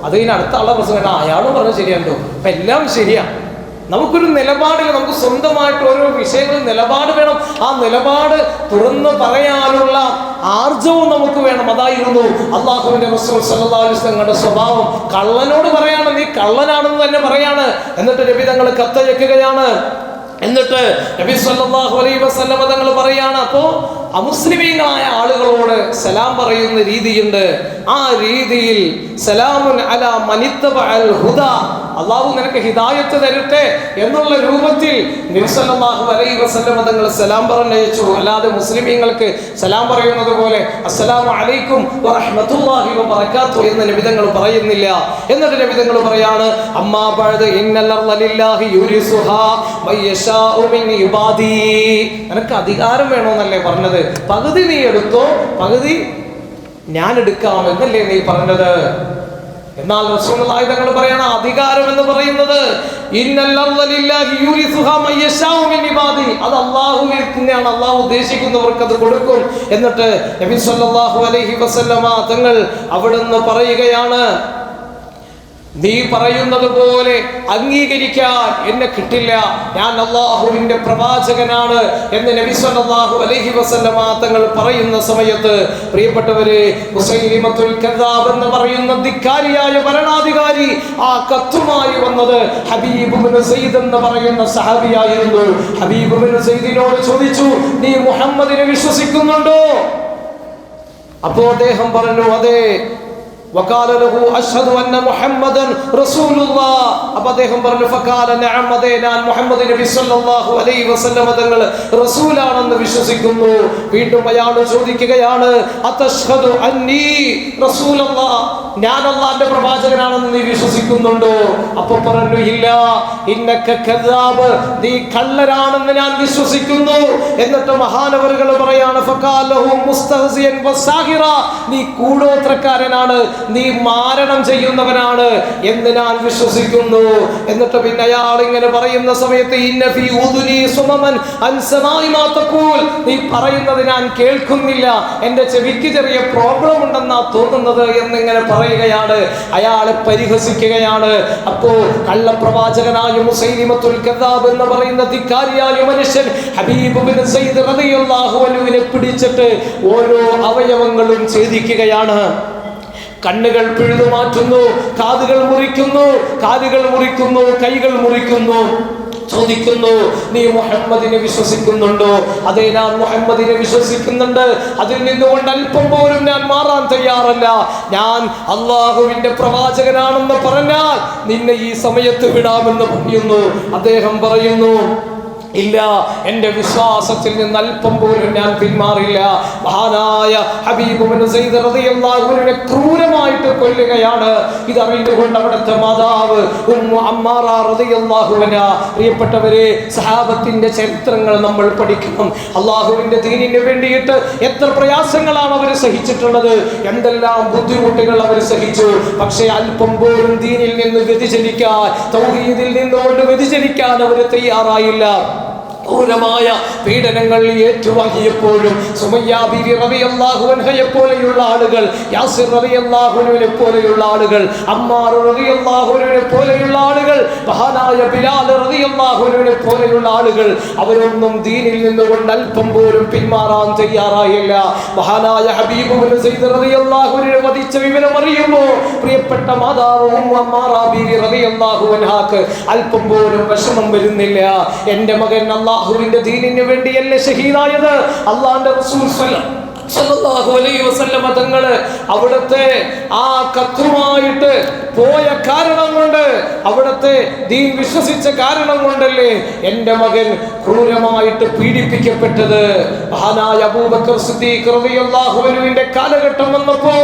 അത് കഴിഞ്ഞ് അടുത്ത ആളുടെ പ്രസംഗം കേട്ടാൽ അയാളും പറഞ്ഞത് ശരിയാണ് കേട്ടോ. അപ്പം എല്ലാം ശരിയാ. നമുക്കൊരു നിലപാടില്ല. നമുക്ക് സ്വന്തമായിട്ട് ഓരോ വിഷയങ്ങളിൽ നിലപാട് വേണം. ആ നിലപാട് തുറന്ന് പറയാനുള്ള ആർജവും നമുക്ക് വേണം. അതായിരുന്നു അല്ലാഹുവിന്റെ റസൂൽ സല്ലല്ലാഹു അലൈഹി വസല്ലമയുടെ സ്വഭാവം. കള്ളനോട് പറയാണ്, നീ കള്ളനാണെന്ന് തന്നെ പറയാണ്. എന്നിട്ട് നബി തങ്ങൾ കത്തയക്കുകയാണ്. എന്നിട്ട് നബി സല്ലല്ലാഹു അലൈഹി വസല്ലം തങ്ങൾ പറയാണ്, അപ്പോ അമുസ്ലിമീങ്ങളായ ആളുകളോട് സലാം പറയുന്ന രീതിയുണ്ട്. ആ രീതിയിൽ സലാമുൻ അലാ മനിത്തബഅൽ ഹുദാ, അല്ലാഹു നിനക്ക് ഹിദായത്ത് തരട്ടെ എന്നുള്ള രൂപത്തിൽ നബി സല്ലല്ലാഹു അലൈഹി വസല്ലം തങ്ങൾ സലാം പറഞ്ഞയച്ചു. അല്ലാതെ മുസ്ലിമീങ്ങൾക്ക് സലാം പറയുന്നത് പോലെ അസ്സലാമു അലൈക്കും വറഹ്മത്തുള്ളാഹി വബറകാതുഹു എന്ന് നബി തങ്ങൾ പറയുന്നില്ല. എന്നിട്ട് നബി തങ്ങൾ പറയാണ്, അമ്മാ ബഅദ് ഇന്നൽ അർള ലില്ലാഹി യുരിസുഹാ മയ്യശാഉ മിൻ ഇബാദി. നിനക്ക് അധികാരം വേണമെന്നല്ലേ പറഞ്ഞത്? പകുതി നീ എടുത്തോ, പകുതി ഞാൻ എടുക്കാം എന്നല്ലേ നീ പറഞ്ഞത്? എന്നാൽ റസൂലുള്ളാഹി തങ്ങൾ പറയണം, അധികാരം എന്ന് പറയുന്നത് അത് അല്ലാഹുവിനാണ്. അല്ലാഹു ഉദ്ദേശിക്കുന്നവർക്ക് അത് കൊടുക്കും. എന്നിട്ട് നബി സല്ലല്ലാഹു അലൈഹി വസല്ലമ തങ്ങൾ അവിടുന്ന് പറയുകയാണ്, നീ പറയുന്നത് പോലെ അംഗീകരിക്കാൻ എന്നെ കിട്ടില്ല, ഞാൻ അല്ലാഹുവിന്റെ പ്രവാചകനാണ് എന്ന് നബി സല്ലല്ലാഹു അലൈഹി വസല്ലമ തങ്ങൾ പറയുന്ന സമയത്ത്, പ്രിയപ്പെട്ടവരെ, മുസൈലിമത്തുൽ കദ്ദാബ് എന്ന് പറയുന്ന ധിക്കാരിയായ ഭരണാധികാരി ആ കത്തുമായി വന്നത് ഹബീബ് ഇബ്നു സയ്യിദ് എന്ന് പറയുന്ന സഹാബിയായിരുന്നു. ഹബീബ് ഇബ്നു സയ്യിദിനോട് ചോദിച്ചു, നീ മുഹമ്മദിനെ വിശ്വസിക്കുന്നുണ്ടോ? അപ്പോൾ അദ്ദേഹം പറഞ്ഞു, അതെ. وقال له اشهد ان محمدا رسول الله. അപ്പോൾ അദ്ദേഹം പറഞ്ഞു, فقال نعم, അതെ, ഞാൻ മുഹമ്മദ് നബി സല്ലല്ലാഹു അലൈഹി വസല്ലം തങ്ങൾ റസൂലാണെന്ന് വിശ്വസിക്കുന്നു. വീണ്ടും അയാൾ ചോദിക്കുകയാണ്, അതഷ്ഹദു അന്നി റസൂലുള്ളാഹ്, ഞാൻ അല്ലാഹുവിന്റെ പ്രവാചകനാണെന്ന് നീ വിശ്വസിക്കുന്നുണ്ടോ? അപ്പോൾ പറഞ്ഞു, ഇല്ല, ഇന്നക കദ്ദാബ്, നീ കള്ളനാണെന്ന് ഞാൻ വിശ്വസിക്കുന്നു. എന്നിട്ട് മഹാനവറുകൾ പറയാണ്, ഫഖാല ലഹു മുസ്തഹ്സിയൻ വസാഹിറ, നീ കൂടോത്രക്കാരനാണ്, നീ മാരണം ചെയ്യുന്നവനാണ് എന്ന് ഞാൻ വിശ്വസിക്കുന്നു. എന്നിട്ട് പിന്നെ അയാൾ ഇങ്ങനെ പറയുന്ന സമയത്ത്, ഇന്ന ഫീ ഉദുനി സുമമൻ അൻ സമാഇ മാ തഖൂൽ, നീ പറയുന്നത് ഞാൻ കേൾക്കുന്നില്ല, എൻ്റെ ചെവിക്ക് ചെറിയ പ്രോബ്ലം ഉണ്ടെന്നാ തോന്നുന്നത് എന്നിങ്ങനെ പറയുകയാണ്, അയാളെ പരിഹസിക്കുകയാണ്. അപ്പോ കള്ളപ്രവാചകനായ മുസൈലിമത്തുൽ കദ്ദാബ് എന്ന് പറയുന്ന ധിക്കാരിയായ മനുഷ്യൻ ഹബീബ് ബിൻ സയ്യിദ് റളിയല്ലാഹു അൻഹുവിനെ പിടിച്ചിട്ട് ഓരോ അവയവങ്ങളും ഛേദിക്കുകയാണ്. കണ്ണുകൾ പിഴുതു മാറ്റുന്നു, കാതുകൾ മുറിക്കുന്നു, കാലുകൾ മുറിക്കുന്നു, കൈകൾ മുറിക്കുന്നു. ചോദിക്കുന്നു, നീ മുഹമ്മദിനെ വിശ്വസിക്കുന്നുണ്ടോ? അതെ, ഞാൻ മുഹമ്മദിനെ വിശ്വസിക്കുന്നുണ്ട്. അതിൽ നിന്നുകൊണ്ട് അല്പം പോലും ഞാൻ മാറാൻ തയ്യാറല്ല. ഞാൻ അള്ളാഹുവിന്റെ പ്രവാചകനാണെന്ന് പറഞ്ഞാൽ നിന്നെ ഈ സമയത്ത് വിടാമെന്ന് പറയുന്നു. അദ്ദേഹം പറയുന്നു, ഇല്ല, എൻ്റെ വിശ്വാസത്തിൽ നിന്ന് അല്പം പോലും ഞാൻ പിന്മാറില്ല. മഹാനായ ഹബീബ് ബിൻ സയ്യിദ് റളിയല്ലാഹു അൻഹുവിനെ ക്രൂരമായിട്ട് കൊല്ലുകയാണ്. ഇതറിഞ്ഞുകൊണ്ട് അവിടുത്തെ മാതാവ് ഉമ്മു അമ്മാറ റളിയല്ലാഹു അൻഹാ. പ്രിയപ്പെട്ടവരെ, സഹാബത്തിന്റെ ചരിത്രങ്ങൾ നമ്മൾ പഠിക്കണം. അള്ളാഹുവിന്റെ ദീനിന് വേണ്ടിയിട്ട് എത്ര പ്രയാസങ്ങളാണ് അവർ സഹിച്ചിട്ടുള്ളത്, എന്തെല്ലാം ബുദ്ധിമുട്ടുകൾ അവർ സഹിച്ചു. പക്ഷേ അല്പം പോലും ദീനിൽ നിന്ന് വ്യതിചലിക്കാൻ, തൗഹീദിൽ നിന്നുകൊണ്ട് വ്യതിചലിക്കാൻ അവർ തയ്യാറായില്ല. ക്രൂരമായ പീഡനങ്ങൾ ഏറ്റുവാങ്ങിയപ്പോഴും സുമയ്യ ബീവി റളിയല്ലാഹു അൻഹയെ പോലെയുള്ള ആളുകൾ, യാസിർ റളിയല്ലാഹു അൻഹുവിനെ പോലെയുള്ള ആളുകൾ, അമ്മാർ റളിയല്ലാഹു അൻഹുവിനെ പോലെയുള്ള ആളുകൾ, മഹാനായ ബിലാൽ റളിയല്ലാഹു അൻഹുവിനെ പോലെയുള്ള ആളുകൾ, അവരൊന്നും ദീനിൽ നിന്നുകൊണ്ട് അല്പം പോലും പിന്മാറാൻ തയ്യാറായില്ല. മഹാനായ ഹബീബ് ബിൻ സയ്യിദ് റളിയല്ലാഹു അൻഹുവിനെ വധിച്ച വിവരം അറിയുമ്പോൾ പ്രിയപ്പെട്ട മാതാവ് ഉമ്മു അമ്മാറ ബീവി റളിയല്ലാഹു അൻഹാക്ക് അല്പം പോലും വിഷമം വരുന്നില്ല. എൻ്റെ മകൻ അല്ലാഹുവിന്റെ ദീനിന് വേണ്ടിയല്ലേ ഷഹീദായത്. അല്ലാഹുവിന്റെ റസൂൽ സല്ലല്ലാഹു അലൈഹി വസല്ലം തങ്ങള് അവിടുത്തെ ആ കത്തുമായിട്ട് പോയ കാരണം കൊണ്ട്, അവിടുത്തെ ദീൻ വിശ്വസിച്ച കാരണം കൊണ്ടല്ലേ എൻ്റെ മകൻ ക്രൂരമായിട്ട് പീഡിപ്പിക്കപ്പെട്ടത്. മഹാനായ അബൂബക്കർ സിദ്ദീഖ് റളിയല്ലാഹു അൻഹുവിന്റെ കാലഘട്ടം വന്നപ്പോ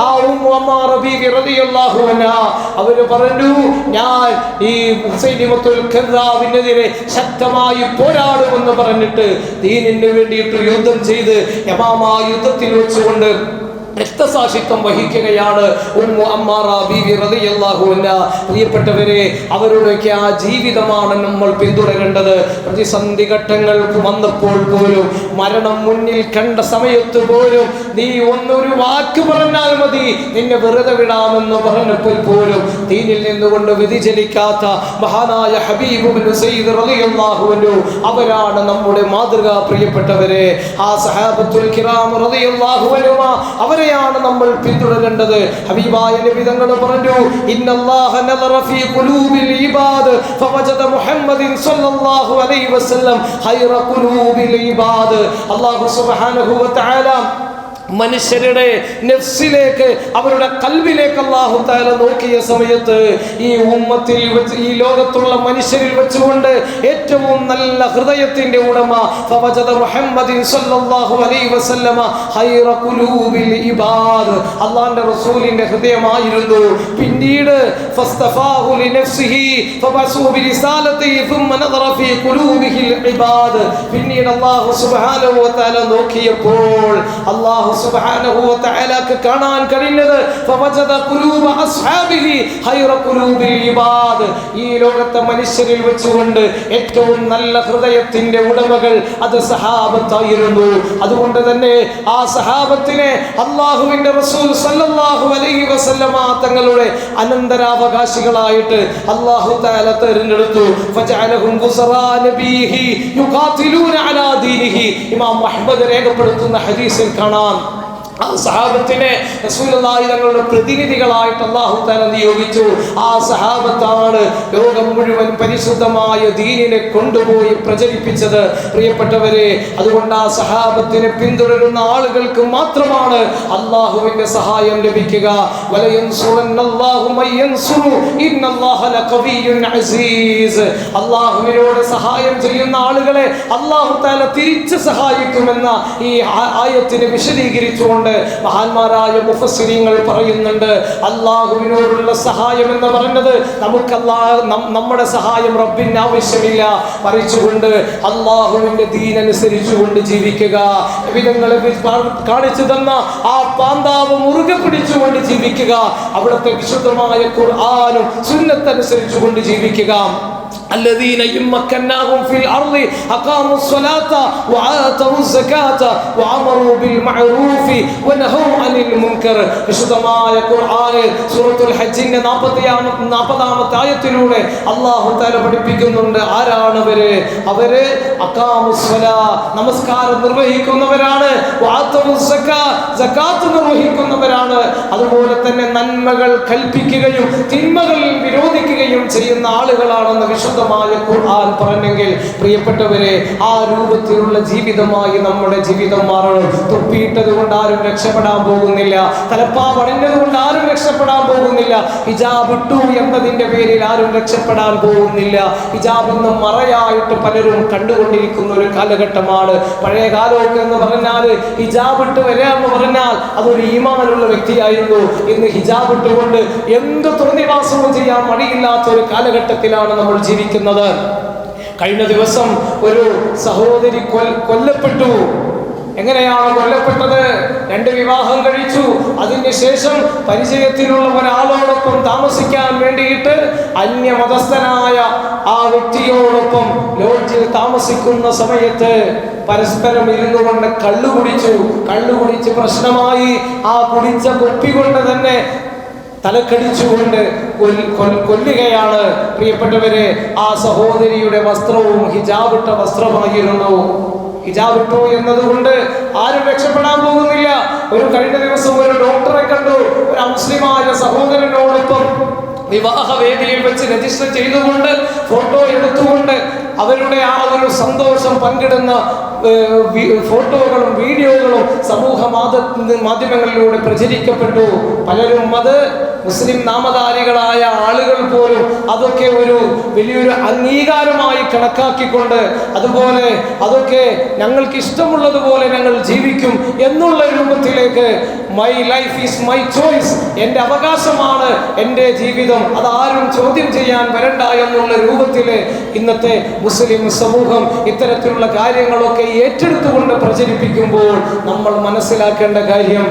ആ ഉമ്മു അമ്മാറ ബീവി റളിയല്ലാഹു അൻഹാ അവര് പറഞ്ഞു, ഞാൻ ഈ മുസൈലിമത്തുൽ കദ്ദാബിനെതിരെ ശക്തമായി പോരാടുമെന്ന് പറഞ്ഞിട്ട് ദീനിന് വേണ്ടിയിട്ട് യുദ്ധം ചെയ്ത് യമാമ യുദ്ധത്തിൽ വെച്ചുകൊണ്ട് രക്തസാക്ഷിത്വം വഹിക്കുകയാണ് ഉമ്മു അമ്മാറ ബീവി റളിയല്ലാഹു അൻഹാ. പ്രിയപ്പെട്ടവരെ, അവരുടെയൊക്കെ ആ ജീവിതമാണ് നമ്മൾ പിന്തുടരേണ്ടത്. പ്രതിസന്ധി ഘട്ടങ്ങൾ വന്നപ്പോൾ പോലും, മരണം മുന്നിൽ കണ്ട സമയത്ത് പോലും, നീ ഒന്നൊരു വാക്ക് പറഞ്ഞാൽ മതി, നിന്നെ വെറുതെ വിടാമെന്ന് പറഞ്ഞപ്പോൾ പോലും ദീനിൽ നിന്നുകൊണ്ട് വ്യതിചലിക്കാത്ത മഹാനായ ഹബീബ് ബിൻ സയ്യിദ് റളിയല്ലാഹു അൻഹു അവരാണ് നമ്മുടെ മാതൃക. പ്രിയപ്പെട്ടവരെ, ആ സഹാബത്തുൽ കിറാം റളിയല്ലാഹു അൻഹുമ അവരെ ാണ് നമ്മൾ പിന്തുടരേണ്ടത്. ഹബീബായ നബി തങ്ങൾ പറഞ്ഞു, ഇന്നല്ലാഹ നദറ ഫീ ഖുലൂബിൽ ഇബാദ് ഫവജദ മുഹമ്മദിൻ സ്വല്ലല്ലാഹു അലൈഹി വസല്ലം ഖൈറ ഖുലൂബിൽ ഇബാദ്. അല്ലാഹു സുബ്ഹാനഹു വ തആല മനുഷ്യരുടെ നഫ്സിലേക്ക്, അവരുടെ ഖൽബിലേക്ക് അല്ലാഹു തആല നോക്കിയ സമയത്ത് ഈ ഉമ്മത്തിൽ വെച്ച്, ഈ ലോകത്തുള്ള മനുഷ്യരിൽ വെച്ചുകൊണ്ട് ഏറ്റവും നല്ല ഹൃദയത്തിന്റെ ഉടമ ഫവജദ മുഹമ്മദിൻ സ്വല്ലല്ലാഹു അലൈഹി വസല്ലമ ഖൈറ ഖുലൂബിൽ ഇബാദ്, അല്ലാഹുവിന്റെ റസൂലിന്റെ ഹൃദയമായിരുന്നു. പിന്നീട് ഫസ്തഫാഹു ലിനഫ്സിഹി ഫബസു ബിരിസാലതിഹി ثم نظر في قلوبه العباد. പിന്നീട് അല്ലാഹു സുബ്ഹാനഹു വ തആല നോക്കിയപ്പോൾ അല്ലാഹു സുബ്ഹാനഹു വ തആലക്ക് കാണാൻ കഴിഞ്ഞത് ഫവജദ ഖുലൂബ അസ്ഹാബിഹി ഖൈറ ഖുലൂബിൽ ഇബാദ്. ഈ ലോകത്തെ മനുഷ്യരിൽ വെച്ചുകൊണ്ട് ഏറ്റവും നല്ല ഹൃദയത്തിന്റെ ഉടമകൾ അത് സഹാബത്തായിരുന്നു. അതുകൊണ്ട് തന്നെ ആ സഹാബത്തിനെ അല്ലാഹുവിന്റെ റസൂൽ സല്ലല്ലാഹു അലൈഹി വസല്ലമ തങ്ങളുടെ അനന്തരാവകാശികളായിട്ട് അല്ലാഹു തആല തിരഞ്ഞെടുത്തു. ഫജഅലഹും ഖുസറാ നബിഹി യുഖാതിലൂന അലാ ദീനിഹി. ഇമാം അഹ്മദ് രേഖപ്പെടുത്തുന്ന ഹദീസിൽ കാണാം, ആ സഹാബത്തിനെ റസൂലുള്ളാഹി തങ്ങളുടെ പ്രതിനിധികളായിട്ട് അല്ലാഹു തആല നിയോഗിച്ചു. ആ സഹാബത്താണ് ലോകം മുഴുവൻ പരിശുദ്ധമായ ദീനിനെ കൊണ്ടുപോയി പ്രചരിപ്പിച്ചത്. പ്രിയപ്പെട്ടവരെ, അതുകൊണ്ട് ആ സഹാബത്തിനെ പിന്തുടരുന്ന ആളുകൾക്ക് മാത്രമാണ് അല്ലാഹുവിന്റെ സഹായം ലഭിക്കുക. വലയൻസുറന്നല്ലാഹു മയ്യൻസുറു ഇന്നല്ലാഹ ലഖവിയ്യുൻ അസീസ്. അല്ലാഹുവിനോട് സഹായം ചെയ്യുന്ന ആളുകളെ അല്ലാഹു തആല തിരിച്ച് സഹായിക്കുമെന്ന ഈ ആയത്തിനെ വിശദീകരിച്ചുകൊണ്ട് മഹാന്മാരായ മുഫസ്സിരീങ്ങൾ പറയുന്നുണ്ട്, അല്ലാഹുവിനോടുള്ള സഹായം എന്ന് പറഞ്ഞത് നമുക്ക് നമ്മുടെ സഹായം റബ്ബിന് ആവശ്യമില്ല, മറിച്ചുകൊണ്ട് അല്ലാഹുവിന്റെ ദീനനുസരിച്ചുകൊണ്ട് ജീവിക്കുക. വിധങ്ങളെ കാണിച്ചു തന്ന ആ പാന്താവ് മുറുകെ പിടിച്ചുകൊണ്ട് ജീവിക്കുക. അവിടുത്തെ വിശുദ്ധമായ ഖുർആനും സുന്നത്തനുസരിച്ചുകൊണ്ട് ജീവിക്കുക. الذين يمكناهم في الأرض أقاموا الصلاة وآتوا الزكاة وأمروا بالمعروف ونهوا عن المنكر. വിശുദ്ധമായ ഖുർആനിൽ സൂറത്തുൽ ഹജ്ജിന്റെ 40-ാമത്തെ ആയത്തിലൂടെ അല്ലാഹു തആല പഠിപ്പിക്കുന്നുണ്ട് ആരാണ് അവര് അഖാമുസ്സലാ നമസ്കാരം നിർവഹിക്കുന്നവരാണ്, സകാത്ത് നിർവഹിക്കുന്നവരാണ്, അതുപോലെ തന്നെ നന്മകൾ കൽപ്പിക്കുകയും തിന്മകൾ വിരോധിക്കുകയും ചെയ്യുന്ന ആളുകളാണെന്ന് വിശുദ്ധമായ ഖുർആൻ പറഞ്ഞെങ്കിൽ പ്രിയപ്പെട്ടവരെ, ആ രൂപത്തിലുള്ള ജീവിതമായി നമ്മുടെ ജീവിതം മാറണം. തൊപ്പിയിട്ടത് കൊണ്ട് ആരും രക്ഷപ്പെടാൻ പോകുന്നില്ല, തലപ്പാവണിഞ്ഞത് കൊണ്ട് ആരും രക്ഷപ്പെടാൻ പോകുന്നില്ല, ഹിജാബ് ഇട്ടു എന്നതിന്റെ പേരിൽ ആരും രക്ഷപ്പെടാൻ പോകുന്നില്ല. ഹിജാബ് ഇന്ന് മറയായിട്ട് പലരും കണ്ടുകൊണ്ടിരിക്കുന്ന ഒരു കാലഘട്ടമാണ്. പഴയ കാലമൊക്കെ എന്ന് പറഞ്ഞാൽ ഹിജാബ് ഇട്ട് വരിക എന്ന് പറഞ്ഞാൽ അതൊരു ഈമാനുള്ള വ്യക്തിയായിരുന്നു. ഇന്ന് ഹിജാബ് ഇട്ടുകൊണ്ട് എന്ത് തോന്നിവാസവും ചെയ്യാൻ മടിയില്ലാത്ത ഒരു കാലഘട്ടത്തിലാണ് നമ്മൾ ജീവിക്കുന്നത്. കഴിഞ്ഞ ദിവസം ഒരു സഹോദരി കൊല്ലപ്പെട്ടു. എങ്ങനെയാണ് കൊല്ലപ്പെട്ടത്? 2 വിവാഹം കഴിച്ചു. അതിനുശേഷം പരിചയത്തിലുള്ള ഒരാളോടൊപ്പം താമസിക്കാൻ വേണ്ടിയിട്ട് അന്യമതസ്ഥനായ ആ വ്യക്തിയോടൊപ്പം ലോഡ്ജിൽ താമസിക്കുന്ന സമയത്ത് പരസ്പരം ഇരുന്നു കൊണ്ട് കള്ളുകുടിച്ച് പ്രശ്നമായി. ആ കുടിച്ച കുപ്പി കൊണ്ട് തന്നെ തലക്കടിച്ചുകൊണ്ട് കൊല്ലുകയാണ്. പ്രിയപ്പെട്ടവരെ, ആ സഹോദരിയുടെ വസ്ത്രവും ഹിജാബിട്ട വസ്ത്രമായിരുന്നു. ഹിജാബിട്ടു എന്നതുകൊണ്ട് ആരും രക്ഷപ്പെടാൻ പോകുന്നില്ല. കഴിഞ്ഞ ദിവസം ഒരു ഡോക്ടറെ കണ്ടു. ഒരു മുസ്ലിമായ സഹോദരനോടൊപ്പം വിവാഹവേദിയിൽ വെച്ച് രജിസ്റ്റർ ചെയ്തുകൊണ്ട് ഫോട്ടോ എടുത്തുകൊണ്ട് അവരുടെ ആ ഒരു സന്തോഷം പങ്കിടുന്ന ഫോട്ടോകളും വീഡിയോകളും സമൂഹ മാധ്യമങ്ങളിലൂടെ പ്രചരിക്കപ്പെട്ടു. പലരും അത് മുസ്ലിം നാമധാരികളായ ആളുകൾ പോലും അതൊക്കെ ഒരു വലിയൊരു അംഗീകാരമായി കണക്കാക്കിക്കൊണ്ട് അതുപോലെ അതൊക്കെ ഞങ്ങൾക്ക് ഇഷ്ടമുള്ളതുപോലെ ഞങ്ങൾ ജീവിക്കും എന്നുള്ള രൂപത്തിലേക്ക് my life is my choice, എൻ്റെ അവകാശമാണ് എൻ്റെ ജീവിതം, അതാരും ചോദ്യം ചെയ്യാൻ വരണ്ട എന്നുള്ള രൂപത്തിൽ ഇന്നത്തെ മുസ്ലിം സമൂഹം ഇത്തരത്തിലുള്ള കാര്യങ്ങളൊക്കെ ഏറ്റെടുത്തുകൊണ്ട് പ്രചരിപ്പിക്കുമ്പോൾ നമ്മൾ മനസ്സിലാക്കേണ്ട കാര്യം,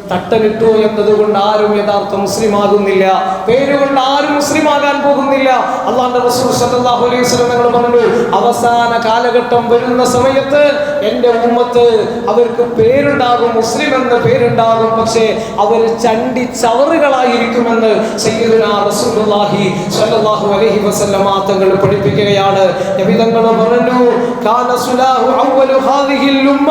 തട്ടനിട്ടു എന്നതുകൊണ്ട് ആരും യഥാർത്ഥ മുസ്ലിം ആകുന്നില്ല, പേരുകൊണ്ട് ആരും മുസ്ലിം ആകാൻ പോകുന്നില്ല. അല്ലാഹുവിന്റെ റസൂൽ സല്ലല്ലാഹു അലൈഹി വസല്ലം തങ്ങൾ പറഞ്ഞു, അവസാന കാലഘട്ടം വരുന്ന സമയത്ത് എൻ്റെ ഉമ്മത്ത് അവർക്ക് പേരുണ്ടാകും, മുസ്ലിം എന്ന പേരുണ്ടാകും, പക്ഷേ അവർ ചണ്ടി ചവറുകളായിരിക്കുമെന്ന് സയ്യിദുനാ റസൂലുള്ളാഹി സ്വല്ലല്ലാഹു അലൈഹി വസല്ലം തങ്ങൾ പഠിപ്പിക്കുകയാണ്. നബി തങ്ങൾ പറഞ്ഞു, കാന സുലാഹു അവ്വലു ഹാദിഹിൽ ഉമ്മ,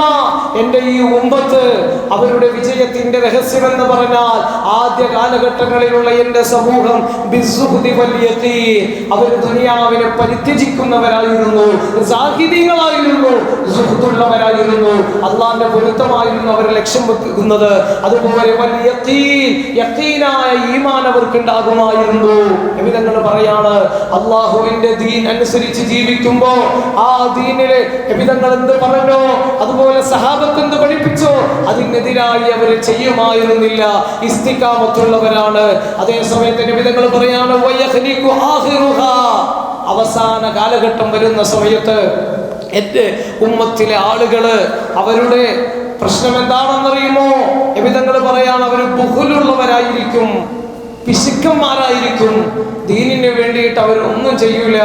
എൻ്റെ ഈ ഉമ്മത്ത് അവരുടെ വിജയത്തിന്റെ രഹസ്യം എന്ന് പറഞ്ഞാൽ ആദ്യ കാലഘട്ടങ്ങളിലുള്ള എൻ്റെ സമൂഹം അവർ ദുനിയാവിനെ പരിത്യജിക്കുന്നവരായിരുന്നു, സാഹിത്യങ്ങളായിരുന്നു, സുഹൃത്തുള്ളവരായിരുന്നു, അള്ളാന്റെ പൊരുത്തമായിരുന്നു അവർ ലക്ഷ്യം വെക്കുന്നത്. അതുപോലെ യഖീനായ ഈമാൻ അവർക്ക് ഉണ്ടാകുമായിരുന്നു. നബിതങ്ങൾ പറയാണ്, അള്ളാഹുവിന്റെ ദീൻ അനുസരിച്ച് ജീവിക്കുമ്പോ ആ ദീനിലെ നബിതങ്ങൾ എന്ത് പറഞ്ഞോ അതുപോലെ സഹാബത്ത് എന്ത് പഠിപ്പിച്ചോ അതിനെതിരായി അവർ ചെയ്യുമായിരുന്നില്ല, ഇസ്തിഖാമത്തുള്ളവരാണ്. അതേ സമയത്ത് നബിതങ്ങൾ പറയാണ്, അവസാന കാലഘട്ടം വരുന്ന സമയത്ത് എൻ്റെ ഉമ്മത്തിലെ ആളുകള് അവരുടെ പ്രശ്നം എന്താണെന്നറിയുമോ? നബിതങ്ങൾ പറയാണ്, അവർ ബുഖുലുള്ളവരായിരിക്കും, പിശുക്കന്മാരായിരിക്കും, ദീനിന് വേണ്ടിയിട്ട് അവർ ഒന്നും ചെയ്യൂല.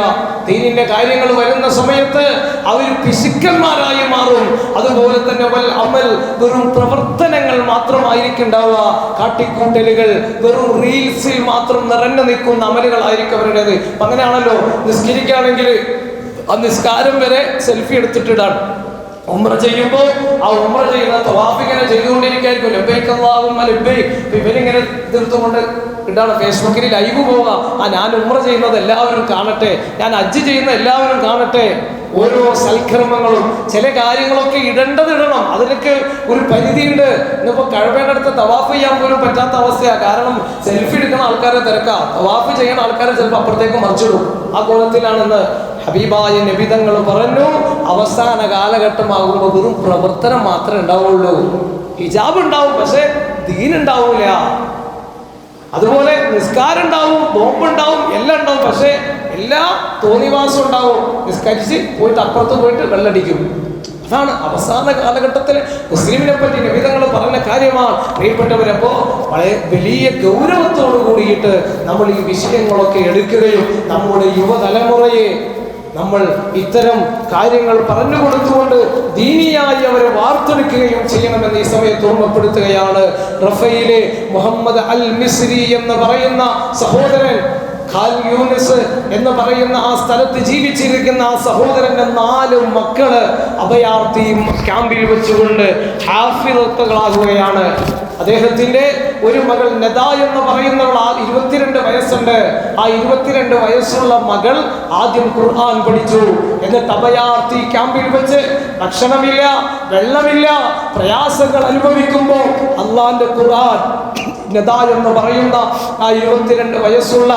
ദീനിന്റെ കാര്യങ്ങൾ വരുന്ന സമയത്ത് അവർ പിശുക്കന്മാരായി മാറും. അതുപോലെ തന്നെ അമൽ, വെറും പ്രവർത്തനങ്ങൾ മാത്രമായിരിക്കും ഉണ്ടാവുക, കാട്ടിക്കൂട്ടലുകൾ, വെറും റീൽസിൽ മാത്രം നിറഞ്ഞു നിൽക്കുന്ന അമലുകളായിരിക്കും അവരുടേത്. അങ്ങനെയാണല്ലോ നിസ്കരിക്കുകയാണെങ്കിൽ ആ നിസ്കാരം വരെ സെൽഫി എടുത്തിട്ടിടാണ്. ഉംറ ചെയ്യുമ്പോൾ ആ ഉംറ ചെയ്യുന്ന തവാഫ് ഇങ്ങനെ ചെയ്തുകൊണ്ടിരിക്കുകയായിരിക്കും, ലബ്ബൈക് അല്ലാഹുമ്മ ലബ്ബൈക്. ഇവരിങ്ങനെ തീർത്തുകൊണ്ട് ഇടാണ്, ഫേസ്ബുക്കിൽ ലൈവ് പോവുക, ഞാൻ ഉംറ ചെയ്യുന്നത് എല്ലാവരും കാണട്ടെ, ഞാൻ ഹജ്ജ് ചെയ്യുന്ന എല്ലാവരും കാണട്ടെ. ഓരോ സൽക്കർമ്മങ്ങളും ചില കാര്യങ്ങളൊക്കെ ഇടണം, അതിനൊക്കെ ഒരു പരിധിയുണ്ട്. ഇന്നിപ്പോൾ കഅബയുടെ അടുത്ത് തവാഫ് ചെയ്യാൻ പോലും പറ്റാത്ത അവസ്ഥയാണ്. കാരണം സെൽഫി എടുക്കുന്ന ആൾക്കാരെ തിരക്കാം, തവാഫ് ചെയ്യുന്ന ആൾക്കാരെ ചിലപ്പോൾ അപ്പുറത്തേക്ക് മറിച്ചിടും. ആ കോലത്തിലാണെന്ന് ഹബീബായ നബിതങ്ങൾ പറഞ്ഞു, അവസാന കാലഘട്ടമാകുമ്പോൾ വെറും പ്രവർത്തനം മാത്രമേ ഉണ്ടാവുള്ളൂ. ഹിജാബ് ഉണ്ടാവും, പക്ഷെ ദീൻ ഉണ്ടാവൂല. അതുപോലെ നിസ്കാരം ഉണ്ടാവും, ബോംബുണ്ടാവും, എല്ലാം ഉണ്ടാവും, പക്ഷെ എല്ലാ തോന്നിവാസം ഉണ്ടാവും. നിസ്കരിച്ച് പോയിട്ട് അപ്പുറത്ത് പോയിട്ട് വെള്ളടിക്കും. അതാണ് അവസാന കാലഘട്ടത്തിൽ മുസ്ലിമിനെ പറ്റി നബി തങ്ങൾ പറഞ്ഞ കാര്യമാണ് പ്രിയപ്പെട്ടവരപ്പോ. വളരെ വലിയ ഗൗരവത്തോടു കൂടിയിട്ട് നമ്മൾ ഈ വിഷയങ്ങളൊക്കെ എടുക്കുകയും നമ്മുടെ യുവതലമുറയെ നമ്മൾ ഇത്തരം കാര്യങ്ങൾ പറഞ്ഞു കൊടുത്തുകൊണ്ട് ദീനിയായി അവരെ വാർത്തെടുക്കുകയും ചെയ്യണമെന്ന് ഈ സമയത്ത് ഓർമ്മപ്പെടുത്തുകയാണ്. റഫയിലെ മുഹമ്മദ് അൽ മിസ്രി എന്ന് പറയുന്ന സഹോദരൻ, ഖാൻ യൂനിസ് എന്ന് പറയുന്ന ആ സ്ഥലത്ത് ജീവിച്ചിരിക്കുന്ന ആ സഹോദരന്റെ 4 മക്കള് അഭയാർത്ഥി ക്യാമ്പിൽ വെച്ചുകൊണ്ട് ഹാഫിളത്തുകളാകുകയാണ്. അദ്ദേഹത്തിന്റെ ഒരു മകൾ നദ എന്ന് പറയുന്നവൾ, 22 വയസ്സുണ്ട്. ആ 22 വയസ്സുള്ള മകൾ ആദ്യം ഖുർആൻ പഠിച്ചു. എന്നിട്ട് അഭയാർത്ഥി ക്യാമ്പിൽ വെച്ച് ഭക്ഷണമില്ല, വെള്ളമില്ല, പ്രയാസങ്ങൾ അനുഭവിക്കുമ്പോൾ അള്ളാന്റെ ഖുർആൻ നദ എന്ന് പറയുന്ന ആ 22 വയസ്സുള്ള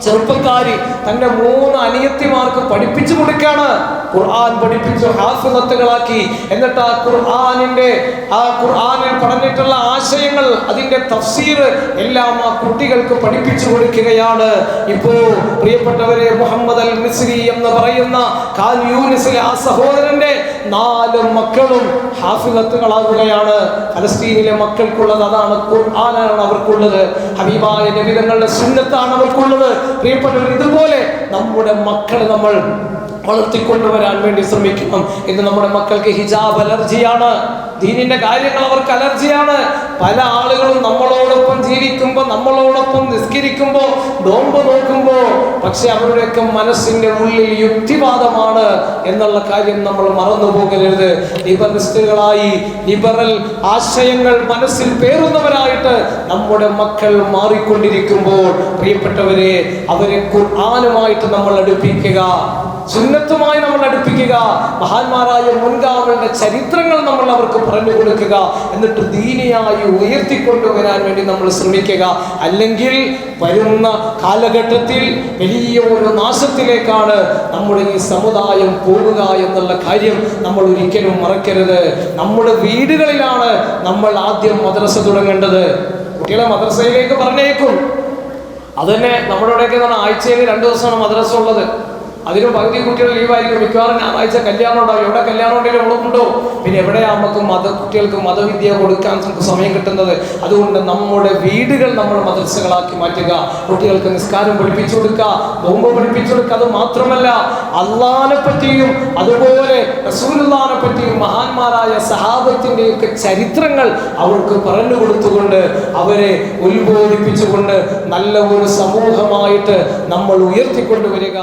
ചെറുപ്പക്കാരി തന്റെ 3 അനിയത്തിമാർക്ക് പഠിപ്പിച്ചു കൊടുക്കാണ്. ഖുർആൻ പഠിപ്പിച്ചു, ഹാഫിളത്തുകളാക്കി. എന്നിട്ട് ആ ഖുർആനിൽ പറഞ്ഞിട്ടുള്ള ആശയങ്ങൾ, അതിന്റെ തഫ്സീർ എല്ലാം ആ കുട്ടികൾക്ക് പഠിപ്പിച്ചു കൊടുക്കുകയാണ്. ഇപ്പോ പ്രിയപ്പെട്ടവരെ, മുഹമ്മദ് അൽ മിസ്രി എന്ന് പറയുന്ന ഖാൻ യൂനിസിലെ ആ സഹോദരന്റെ 4 മക്കളും ഹാഫിളത്തുകളാകുകയാണ്. ഫലസ്തീനിലെ മക്കൾക്കുള്ളത് അതാണ്, ഖുർആനാണ് അവർക്കുള്ളത്, ഹബീബായ നബി തങ്ങളുടെ സുന്നത്താണ് അവർക്കുള്ളത്. പ്രിയപ്പെട്ടവർ, ഇതുപോലെ നമ്മുടെ മക്കളെ നമ്മൾ വളർത്തിക്കൊണ്ടുവരാൻ വേണ്ടി ശ്രമിക്കണം. ഇന്ന് നമ്മുടെ മക്കൾക്ക് ഹിജാബ് അലർജിയാണ്, ദീനിന്റെ കാര്യങ്ങൾ അവർക്ക് അലർജിയാണ്. പല ആളുകളും നമ്മളോടൊപ്പം ജീവിക്കുമ്പോൾ, നമ്മളോടൊപ്പം നിസ്കരിക്കുമ്പോൾ, നോമ്പ് നോക്കുമ്പോൾ, പക്ഷെ അവരുടെയൊക്കെ മനസ്സിന്റെ ഉള്ളിൽ യുക്തിവാദമാണ് എന്നുള്ള കാര്യം നമ്മൾ മറന്നു പോകരുത്. ലിബറലിസ്റ്റുകളായി ലിബറൽ ആശയങ്ങൾ മനസ്സിൽ പേറുന്നവരായിട്ട് നമ്മുടെ മക്കൾ മാറിക്കൊണ്ടിരിക്കുമ്പോൾ പ്രിയപ്പെട്ടവരെ, അവരെ ഖുർആനുമായിട്ട് നമ്മൾ അടുപ്പിക്കുക, സുന്നത്തുമായി നമ്മൾ അടുപ്പിക്കുക, മഹാന്മാരായ മുൻഗാമികളുടെ ചരിത്രങ്ങൾ നമ്മൾ അവർക്ക് പറഞ്ഞു കൊടുക്കുക, എന്നിട്ട് ദീനിയായി ഉയർത്തിക്കൊണ്ടുവരാൻ വേണ്ടി നമ്മൾ ശ്രമിക്കുക. അല്ലെങ്കിൽ വരുന്ന കാലഘട്ടത്തിൽ വലിയ ഒരു നാശത്തിലേക്കാണ് നമ്മുടെ ഈ സമുദായം പോകുക എന്നുള്ള കാര്യം നമ്മൾ ഒരിക്കലും മറക്കരുത്. നമ്മുടെ വീടുകളിലാണ് നമ്മൾ ആദ്യം മദ്രസ തുടങ്ങേണ്ടത്. കുട്ടികളെ മദ്രസയിലേക്ക് പറഞ്ഞേക്കും. അതന്നെ നമ്മുടെ ഇവിടെയൊക്കെ ആഴ്ചയിൽ 2 ദിവസമാണ് മദ്രസ ഉള്ളത്. അതിന് പകുതി കുട്ടികൾ ലീവായിരിക്കും. മിക്കവാറും ഞായറാഴ്ച കല്യാണം ഉണ്ടാവും. എവിടെ കല്യാണം ഉണ്ടെങ്കിലും നമ്മൾക്കുണ്ടോ? പിന്നെ എവിടെയാ നമുക്ക് കുട്ടികൾക്ക് മതവിദ്യ കൊടുക്കാൻ നമുക്ക് സമയം കിട്ടുന്നത്? അതുകൊണ്ട് നമ്മുടെ വീടുകൾ നമ്മൾ മദ്രസകളാക്കി മാറ്റുക. കുട്ടികൾക്ക് നിസ്കാരം പഠിപ്പിച്ചു കൊടുക്കുക, നോമ്പ് പഠിപ്പിച്ചു കൊടുക്കുക. അത് മാത്രമല്ല, അള്ളാഹിനെ പറ്റിയും അതുപോലെ റസൂലുള്ളാഹിനെ പറ്റിയും മഹാന്മാരായ സഹാബത്തിൻ്റെയൊക്കെ ചരിത്രങ്ങൾ അവർക്ക് പറഞ്ഞു കൊടുത്തുകൊണ്ട് അവരെ ഉത്ബോധിപ്പിച്ചുകൊണ്ട് നല്ല ഒരു സമൂഹമായിട്ട് നമ്മൾ ഉയർത്തിക്കൊണ്ടുവരിക.